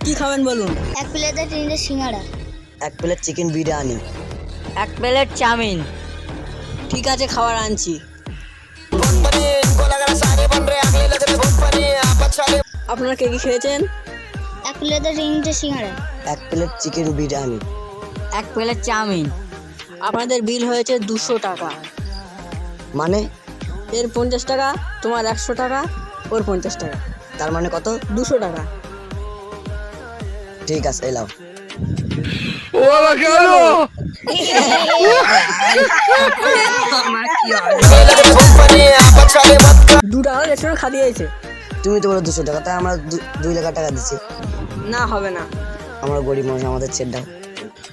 কি খাবেন বলুন? এক প্লেটে 3টে সিঙ্গাড়া। এক প্লেট চিকেন বিরিয়ানি। এক প্লেট চাউমিন। ঠিক আছে, খাবার আনছি। আপনারা কে কি খেয়েছেন? এক প্লেটে 3টে সিঙ্গাড়া। এক প্লেট চিকেন বিরিয়ানি। এক প্লেট চাউমিন। আপনাদের বিল হয়েছে 200 টাকা। মানে এর 50 টাকা, তোমার 100 টাকা, ওর 50 টাকা, তার মানে কত? 200 টাকা। ঠিক আছে, এলাও। দু টাকা রেস্টুরেন্ট খালি হয়েছে। তুমি তো বলো 200 টাকা, তাই আমরা 2 লাখ টাকা দিচ্ছি। না, হবে না। আমরা গরিব মানুষ, আমাদের ছেড়ে দাও।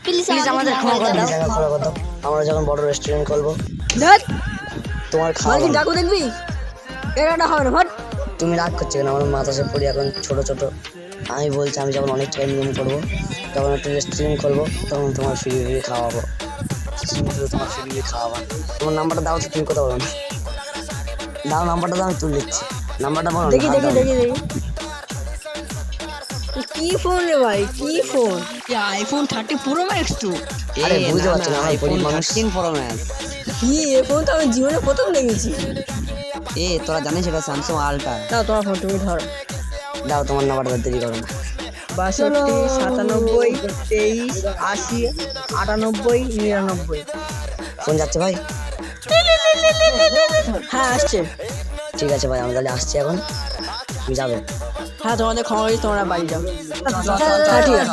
প্লিজ আমাদের ক্ষমা করে দাও। টাকা খরচ করো। আমরা যখন বড় রেস্টুরেন্ট খুলবো ধ্যাৎ, তোমার খাওয়া মালকিন ডাকু দেখবি? এটা হবে না, ভাট। তুমি রাগ করছো কেন? আমার মাথা পড়ি এখন ছোট ছোট। আমি বলছি আমি যখন অনেক টাকা ইনকাম করবো, তখন একটা রেস্টুরেন্ট খুলবো, তখন তোমার ফ্রি খাওয়াবো। তোমার ফ্রি খাওয়াবো। তোমার নাম্বারটা দাও তো, তুমি কথা বলো না। দাও নাম্বারটা, দাও, আমি তুলে দিচ্ছি। নাম্বারটা বলো। দেখি দেখি দেখি দেখি কি ফোন রে ভাই, কি ফোন? আইফোন 30 প্রো ম্যাক্স তো? আরে বুঝতে পারছো না, আমি গরিব মানুষ। 13 প্রো ম্যাক্স। কি এ ফোন তো আমি জীবনে প্রথম দেখেছি। তোরা জানিস এটা স্যামসাং আলট্রা। দাও তোমার ফোন, তুমি ধরো। দাও তোমার নাম্বারটা, দেরি করো না। 62 97 23 80 98 99। ফোন যাচ্ছে ভাই? হ্যাঁ, আসছে। ঠিক আছে ভাই, আমি তাহলে আসছি এখন। তুমি যাবে? হ্যাঁ, তোমাদের ক্ষমা করি, তোমরা বাড়ি যাও। হ্যাঁ, ঠিক আছে।